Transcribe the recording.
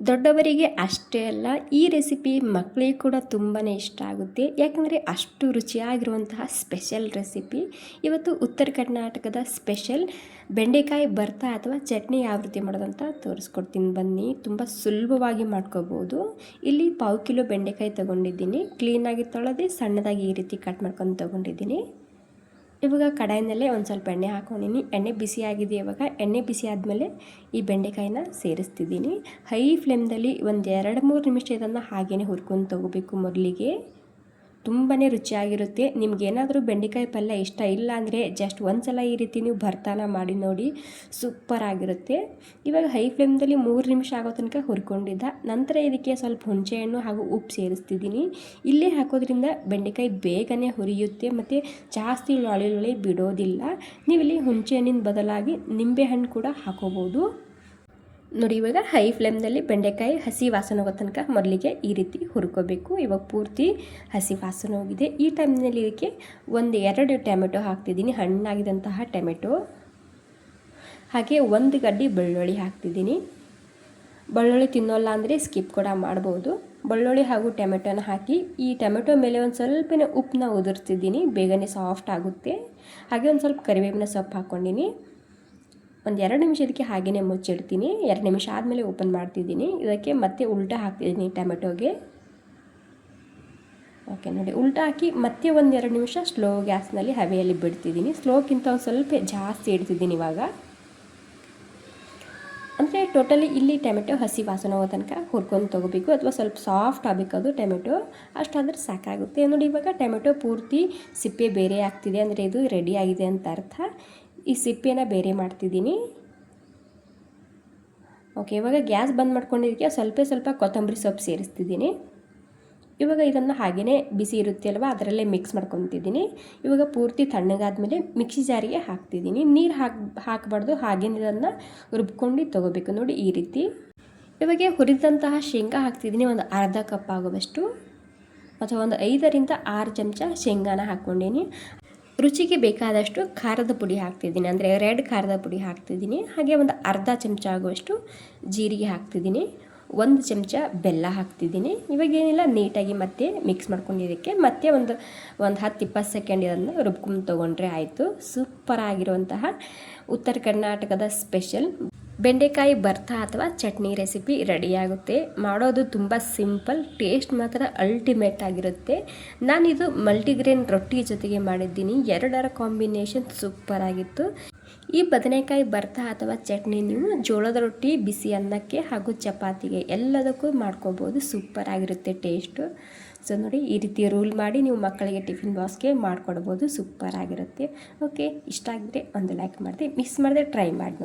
ದೊಡ್ಡವರಿಗೆ ಅಷ್ಟೇ ಅಲ್ಲ, ಈ ರೆಸಿಪಿ ಮಕ್ಕಳಿಗೆ ಕೂಡ ತುಂಬಾ ಇಷ್ಟ ಆಗುತ್ತೆ. ಯಾಕಂದರೆ ಅಷ್ಟು ರುಚಿಯಾಗಿರುವಂತಹ ಸ್ಪೆಷಲ್ ರೆಸಿಪಿ. ಇವತ್ತು ಉತ್ತರ ಕರ್ನಾಟಕದ ಸ್ಪೆಷಲ್ ಬೆಂಡೆಕಾಯಿ ಭರ್ತಾ ಅಥವಾ ಚಟ್ನಿ ಯಾವ ರೀತಿ ಮಾಡೋದಂತ ತೋರಿಸ್ಕೊಡ್ತೀನಿ ಬನ್ನಿ. ತುಂಬ ಸುಲಭವಾಗಿ ಮಾಡ್ಕೋಬೋದು. ಇಲ್ಲಿ 1/4 ಕಿಲೋ ಬೆಂಡೆಕಾಯಿ ತೊಗೊಂಡಿದ್ದೀನಿ. ಕ್ಲೀನಾಗಿ ತೊಳೆದು ಸಣ್ಣದಾಗಿ ಈ ರೀತಿ ಕಟ್ ಮಾಡ್ಕೊಂಡು ತೊಗೊಂಡಿದ್ದೀನಿ. ಇವಾಗ ಕಡಾಯಿನಲ್ಲೇ ಒಂದು ಸ್ವಲ್ಪ ಎಣ್ಣೆ ಹಾಕ್ಕೊಂಡಿನಿ. ಎಣ್ಣೆ ಬಿಸಿ ಆಗಿದೆ. ಇವಾಗ ಎಣ್ಣೆ ಬಿಸಿ ಆದಮೇಲೆ ಈ ಬೆಂಡೆಕಾಯಿನ ಸೇರಿಸ್ತಿದ್ದೀನಿ. ಹೈ ಫ್ಲೇಮ್ದಲ್ಲಿ ಒಂದು 2-3 ನಿಮಿಷ ಇದನ್ನು ಹಾಗೇ ಹುರ್ಕೊಂಡು ತೊಗೋಬೇಕು. ಮೊದಲಿಗೆ ತುಂಬಾ ರುಚಿಯಾಗಿರುತ್ತೆ. ನಿಮ್ಗೇನಾದರೂ ಬೆಂಡೆಕಾಯಿ ಪಲ್ಯ ಇಷ್ಟ ಇಲ್ಲ ಅಂದರೆ ಜಸ್ಟ್ ಒಂದು ಸಲ ಈ ರೀತಿ ನೀವು ಭರ್ತಾನ ಮಾಡಿ ನೋಡಿ, ಸೂಪರ್ ಆಗಿರುತ್ತೆ. ಇವಾಗ ಹೈ ಫ್ಲೇಮ್ದಲ್ಲಿ 3 ನಿಮಿಷ ಆಗೋ ತನಕ ಹುರ್ಕೊಂಡಿದ್ದ ನಂತರ ಇದಕ್ಕೆ ಸ್ವಲ್ಪ ಹುಣಸೆಹಣ್ಣು ಹಾಗೂ ಉಪ್ಪು ಸೇರಿಸ್ತಿದ್ದೀನಿ. ಇಲ್ಲೇ ಹಾಕೋದ್ರಿಂದ ಬೆಂಡೆಕಾಯಿ ಬೇಗನೆ ಹುರಿಯುತ್ತೆ ಮತ್ತು ಜಾಸ್ತಿ ಲೊಳೆ ಬಿಡೋದಿಲ್ಲ. ನೀವಿಲ್ಲಿ ಹುಣಸೆಹಣ್ಣಿನ ಬದಲಾಗಿ ನಿಂಬೆಹಣ್ಣು ಕೂಡ ಹಾಕೋಬೋದು. ನೋಡಿ, ಇವಾಗ ಹೈ ಫ್ಲೇಮ್ನಲ್ಲಿ ಬೆಂಡೆಕಾಯಿ ಹಸಿ ವಾಸನೆ ಹೋಗೋ ತನಕ ಮೊದಲಿಗೆ ಈ ರೀತಿ ಹುರ್ಕೋಬೇಕು. ಇವಾಗ ಪೂರ್ತಿ ಹಸಿ ವಾಸನೆ ಹೋಗಿದೆ. ಈ ಟೈಮ್ನಲ್ಲಿ ಇದಕ್ಕೆ 1-2 ಟೊಮೆಟೊ ಹಾಕ್ತಿದ್ದೀನಿ, ಹಣ್ಣಾಗಿದ್ದಂತಹ ಟೊಮೆಟೊ. ಹಾಗೆ 1 ಗಡ್ಡೆ ಬೆಳ್ಳುಳ್ಳಿ ಹಾಕ್ತಿದ್ದೀನಿ. ಬೆಳ್ಳುಳ್ಳಿ ತಿನ್ನೋಲ್ಲ ಅಂದರೆ ಸ್ಕಿಪ್ ಕೂಡ ಮಾಡ್ಬೋದು. ಬೆಳ್ಳುಳ್ಳಿ ಹಾಗೂ ಟೊಮೆಟೊನ ಹಾಕಿ ಈ ಟೊಮೆಟೊ ಮೇಲೆ ಒಂದು ಸ್ವಲ್ಪನೇ ಉಪ್ಪನ್ನ ಉದುರ್ತಿದ್ದೀನಿ, ಬೇಗನೆ ಸಾಫ್ಟ್ ಆಗುತ್ತೆ. ಹಾಗೆ ಒಂದು ಸ್ವಲ್ಪ ಕರಿಬೇವಿನ ಸೊಪ್ಪು ಹಾಕ್ಕೊಂಡಿನಿ. 1-2 ನಿಮಿಷ ಇದಕ್ಕೆ ಹಾಗೆಯೇ ಮುಚ್ಚಿಡ್ತೀನಿ. 2 ನಿಮಿಷ ಆದಮೇಲೆ ಓಪನ್ ಮಾಡ್ತಿದ್ದೀನಿ. ಇದಕ್ಕೆ ಮತ್ತೆ ಉಲ್ಟಾ ಹಾಕ್ತಿದ್ದೀನಿ ಟೊಮೆಟೊಗೆ. ಓಕೆ ನೋಡಿ, ಉಲ್ಟಾ ಹಾಕಿ ಮತ್ತೆ 1-2 ನಿಮಿಷ ಸ್ಲೋ ಗ್ಯಾಸ್ನಲ್ಲಿ ಹವೆಯಲ್ಲಿ ಬಿಡ್ತಿದ್ದೀನಿ. ಸ್ಲೋಕ್ಕಿಂತ ಒಂದು ಸ್ವಲ್ಪ ಜಾಸ್ತಿ ಇಡ್ತಿದ್ದೀನಿ ಇವಾಗ. ಅಂದರೆ ಟೋಟಲಿ ಇಲ್ಲಿ ಟೊಮೆಟೊ ಹಸಿ ವಾಸನೆ ಹೋಗೋ ತನಕ ಹುರ್ಕೊಂಡು ತೊಗೋಬೇಕು, ಅಥವಾ ಸ್ವಲ್ಪ ಸಾಫ್ಟ್ ಆಗಬೇಕದು ಟೊಮೆಟೊ, ಅಷ್ಟಾದರೆ ಸಾಕಾಗುತ್ತೆ. ನೋಡಿ, ಇವಾಗ ಟೊಮೆಟೊ ಪೂರ್ತಿ ಸಿಪ್ಪೆ ಬೇರೆ ಆಗ್ತಿದೆ, ಅಂದರೆ ಇದು ರೆಡಿ ಆಗಿದೆ ಅಂತ ಅರ್ಥ. ಈ ಸಿಪ್ಪೆನ ಬೇರೆ ಮಾಡ್ತಿದ್ದೀನಿ. ಓಕೆ, ಇವಾಗ ಗ್ಯಾಸ್ ಬಂದ್ ಮಾಡ್ಕೊಂಡಿದ್ದಕ್ಕೆ ಸ್ವಲ್ಪ ಕೊತ್ತಂಬರಿ ಸೊಪ್ಪು ಸೇರಿಸ್ತಿದ್ದೀನಿ. ಇವಾಗ ಇದನ್ನು ಹಾಗೆಯೇ ಬಿಸಿ ಇರುತ್ತೆ ಅಲ್ವಾ, ಅದರಲ್ಲೇ ಮಿಕ್ಸ್ ಮಾಡ್ಕೊತಿದ್ದೀನಿ. ಇವಾಗ ಪೂರ್ತಿ ತಣ್ಣಗಾದ್ಮೇಲೆ ಮಿಕ್ಸಿ ಜಾರಿಗೆ ಹಾಕ್ತಿದ್ದೀನಿ. ನೀರು ಹಾಕಬಾರ್ದು, ಹಾಗೇನೆ ಇದನ್ನು ರುಬ್ಕೊಂಡು ತೊಗೋಬೇಕು. ನೋಡಿ ಈ ರೀತಿ. ಇವಾಗ ಹುರಿದಂತಹ ಶೇಂಗಾ ಹಾಕ್ತಿದ್ದೀನಿ, ಒಂದು ಅರ್ಧ ಕಪ್ ಆಗುವಷ್ಟು, ಅಥವಾ ಒಂದು 5-6 ಚಮಚ ಶೇಂಗಾನ ಹಾಕ್ಕೊಂಡೀನಿ. ರುಚಿಗೆ ಬೇಕಾದಷ್ಟು ಖಾರದ ಪುಡಿ ಹಾಕ್ತಿದ್ದೀನಿ, ಅಂದರೆ ರೆಡ್ ಖಾರದ ಪುಡಿ ಹಾಕ್ತಿದ್ದೀನಿ. ಹಾಗೆ ಒಂದು ಅರ್ಧ ಚಮಚ ಆಗುವಷ್ಟು ಜೀರಿಗೆ ಹಾಕ್ತಿದ್ದೀನಿ. 1 ಚಮಚ ಬೆಲ್ಲ ಹಾಕ್ತಿದ್ದೀನಿ. ಇವಾಗೇನಿಲ್ಲ, ನೀಟಾಗಿ ಮತ್ತೆ ಮಿಕ್ಸ್ ಮಾಡ್ಕೊಂಡಿದ್ದಕ್ಕೆ ಮತ್ತೆ ಒಂದು 10-20 ಸೆಕೆಂಡ್ ಇದನ್ನು ರುಬ್ಕೊಂಡು ತೊಗೊಂಡ್ರೆ ಆಯಿತು. ಸೂಪರ್ ಆಗಿರುವಂತಹ ಉತ್ತರ ಕರ್ನಾಟಕದ ಸ್ಪೆಷಲ್ ಬೆಂಡೆಕಾಯಿ ಭರ್ತಾ ಅಥವಾ ಚಟ್ನಿ ರೆಸಿಪಿ ರೆಡಿಯಾಗುತ್ತೆ. ಮಾಡೋದು ತುಂಬ ಸಿಂಪಲ್, ಟೇಸ್ಟ್ ಮಾತ್ರ ಅಲ್ಟಿಮೇಟ್ ಆಗಿರುತ್ತೆ. ನಾನಿದು ಮಲ್ಟಿಗ್ರೇನ್ ರೊಟ್ಟಿ ಜೊತೆಗೆ ಮಾಡಿದ್ದೀನಿ. 2ರ ಕಾಂಬಿನೇಷನ್ ಸೂಪರ್ ಆಗಿತ್ತು. ಈ ಬದನೆಕಾಯಿ ಭರ್ತಾ ಅಥವಾ ಚಟ್ನಿ ನೀವು ಜೋಳದ ರೊಟ್ಟಿ, ಬಿಸಿ ಅನ್ನಕ್ಕೆ ಹಾಗೂ ಚಪಾತಿಗೆ ಎಲ್ಲದಕ್ಕೂ ಮಾಡ್ಕೋಬೋದು. ಸೂಪರ್ ಆಗಿರುತ್ತೆ ಟೇಸ್ಟು. ಸೊ ನೋಡಿ, ಈ ರೀತಿ ರೂಲ್ ಮಾಡಿ ನೀವು ಮಕ್ಕಳಿಗೆ ಟಿಫಿನ್ ಬಾಕ್ಸ್ಗೆ ಮಾಡಿಕೊಡ್ಬೋದು. ಸೂಪರ್ ಆಗಿರುತ್ತೆ. ಓಕೆ, ಇಷ್ಟ ಆಗಿದ್ರೆ ಒಂದು ಲೈಕ್ ಮಾಡಿದೆ, ಮಿಸ್ ಮಾಡಿದೆ ಟ್ರೈ ಮಾಡಿ.